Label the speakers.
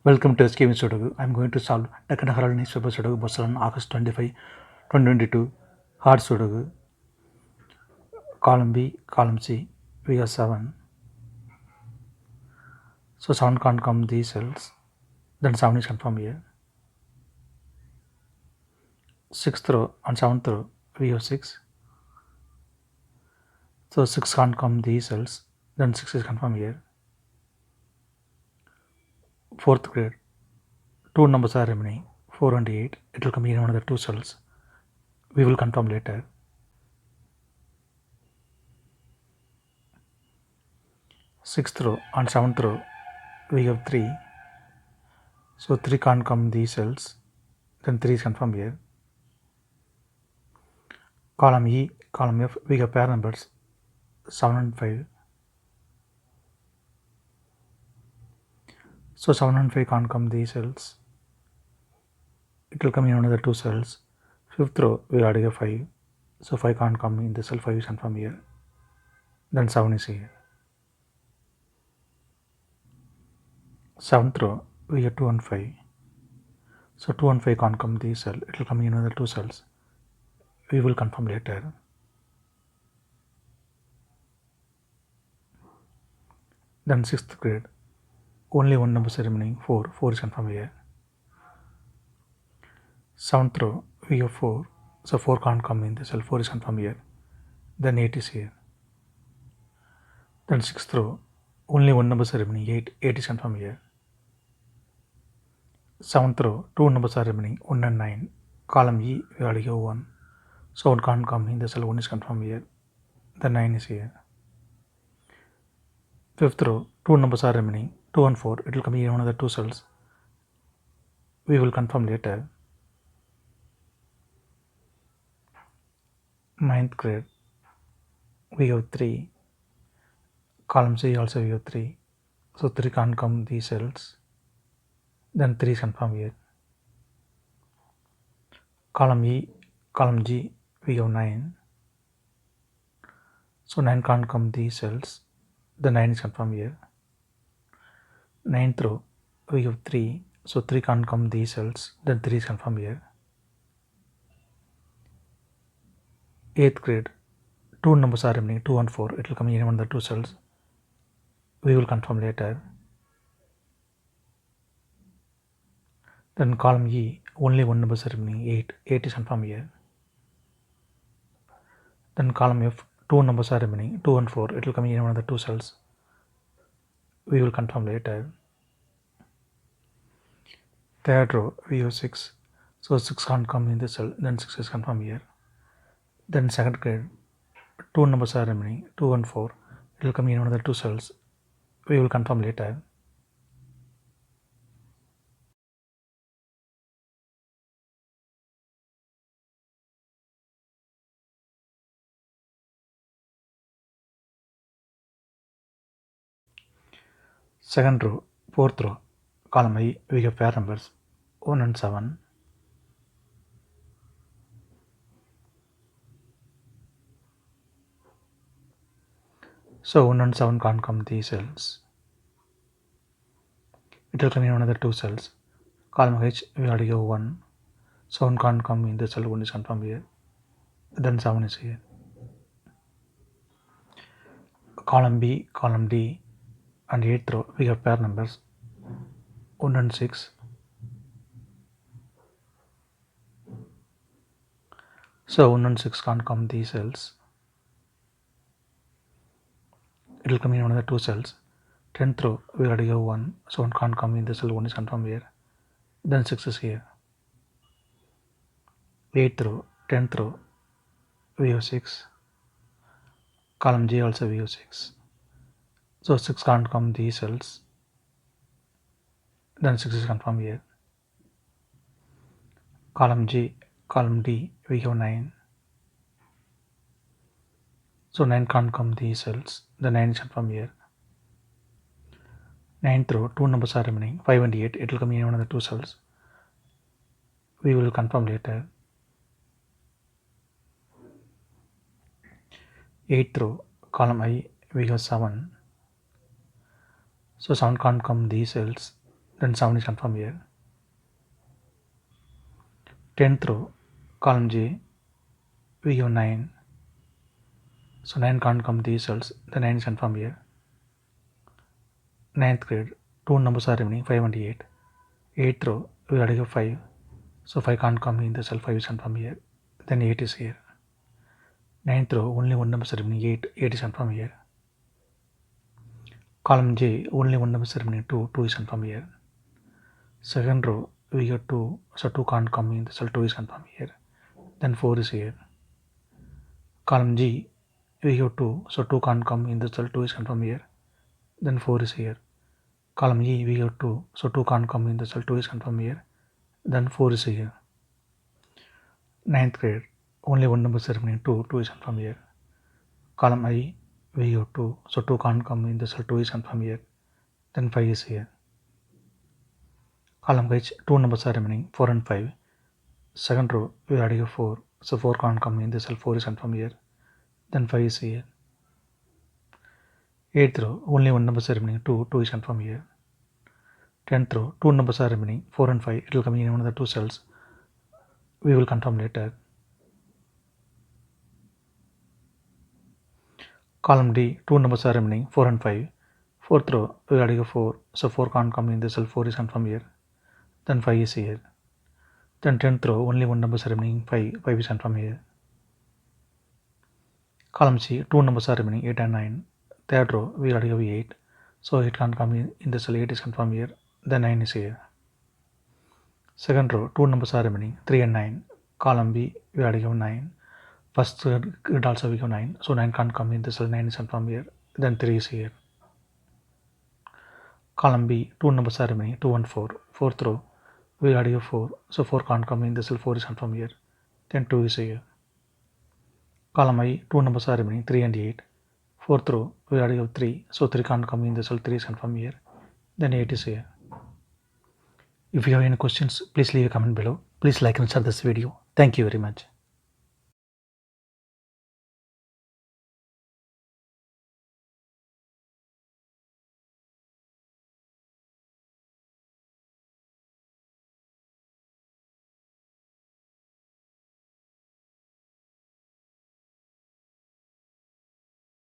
Speaker 1: Welcome to SkVm Sudoku. I'm going to solve Deccan Herald newspaper Sudoku Basel on August 25, 2022. Hard Sudoku. Column B, column C. We have 7. So 7 can't come these cells. Then 7 is confirmed here. 6th row on 7th row we have 6. So 6 can't come these cells. Then 6 is confirmed here. 4th grade. 2 numbers are remaining. 4 and 8. It will come in one of the 2 cells. We will confirm later. 6th row on 7th row we have 3. So 3 can't come these cells. Then 3 is confirmed here. Column E, column F, we have pair numbers 7 and 5. So 7 and 5 can't come these cells. It will come in another 2 cells. 5th row, we already have 5. So 5 can't come in this cell, 5 is confirmed here. Then 7 is here. 7th row, we have 2 and 5. So 2 and 5 can't come these cells. It will come in another 2 cells. We will confirm later. Then 6th grade, only one number is remaining, 4. 4 is confirmed here. 7th row, we have 4. So 4 can't come in the cell, 4 is confirmed here. Then 8 is here. Then 6th row, only one number is remaining, 8. 8 is confirmed here. 7th row, 2 numbers are remaining, 1 and 9. Column E, we already have 1. So 1 can't come in the cell, 1 is confirmed here. The 9 is here. 5th row, 2 numbers are remaining, 2 and 4. It will come in one of the 2 cells. We will confirm later. 9th grade, we have 3. Column C also we have 3. So 3 can't come these cells. Then 3 is confirmed here. Column E, column G, we have 9. So 9 can't come these cells. The 9 is confirmed here. 9th row, we have 3. So 3 can't come these cells. Then 3 is confirmed here. 8th grade, 2 numbers are remaining, 2 and 4. It will come in one of the 2 cells. We will confirm later. Then column E, only one number is remaining, 8. 8 is confirmed here. Then column F, 2 numbers are remaining, 2 and 4. It will come in one of the 2 cells. We will confirm later. 3rd row, we have 6. So 6 can't come in this cell. Then 6 is confirmed here. Then 2nd grade, 2 numbers are remaining, 2 and 4. It will come in one of the 2 cells. We will confirm later. Second row, 4th row, column I, we have pair numbers 1 and 7. So 1 and 7 can't come these cells. It will come in another 2 cells. Column H, we already have 1. So 1 can't come in the cell, 1 is confirmed here. Then 7 is here. Column B, column D, and 8th row, we have pair numbers 1 and 6. So 1 and 6 can't come these cells. It will come in another 2 cells. 10th row, we already have 1. So 1 can't come in the cell, 1 is confirmed here. Then 6 is here. 8th row, 10th row, we have 6. Column G also we have 6. So 6 can't come these cells. Then 6 is confirmed here. Column G, column D, we have 9. So 9 can't come these cells. The 9 is confirmed here. 9th row, 2 numbers are remaining, 5 and 8. It will come in one of the 2 cells. We will confirm later. 8th row, column I, we have 7. So 7 can't come these cells. then 7 is confirmed here. 10th row, column J, we have 9. So 9 can't come these cells, the 9 is confirmed here. 9th grade, 2 numbers are remaining, 5 and 8. 8th row, we already have 5. So 5 can't come in the cell, 5 is confirmed here. Then 8 is here. 9th row, only 1 number is remaining, 8. 8 is confirmed here. Column J, only 1 number is remaining, 2. 2 is confirmed here. Second row, we have 2. So 2 can't come in the cell, 2 is confirmed here. Then 4 is here. Column G, we have 2. So 2 can't come in the cell, 2 is confirmed here. Then 4 is here. Column E, we have 2. So 2 can't come in the cell, 2 is confirmed here. Then 4 is here. 9th grade, only 1 number is remaining, 2. 2 is confirmed here. Column I, we have 2. So 2 can't come in the cell, 2 is confirmed here. Then 5 is here. Column H, 2 numbers are remaining, 4 and 5. Second row, we already have 4. So 4 can't come in the cell, 4 is confirmed here. Then 5 is here. 8th row, only 1 number is remaining, 2. 2 is confirmed here. 10th row, 2 numbers are remaining, 4 and 5. It will come in one of the 2 cells. We will confirm later. Column D, 2 numbers are remaining, 4 and 5. 4th row, we already have 4. So 4 can't come in the cell, 4 is confirmed here. Then 5 is here. Then 10th row, only 1 number is remaining, 5. 5 is confirmed here. Column C, 2 numbers are remaining, 8 and 9. Third row, we already have 8. So it can't come in the cell, 8 is confirmed here. Then 9 is here. Second row, 2 numbers are remaining, 3 and 9. Column B, we already have 9. First grid also we have 9. So 9 can't come in the cell, 9 is confirmed here. Then 3 is here. Column B, 2 numbers are remaining, 2 and 4. Fourth row, we already have 4. So 4 can't come in the cell, 4 is confirmed here. Then 2 is here. Column I, 2 numbers are remaining, 3 and 8. Fourth row, we already have 3. So 3 can't come in the cell, 3 is confirmed here. Then 8 is here. If you have any questions, please leave a comment below. Please like and share this video. Thank you very much.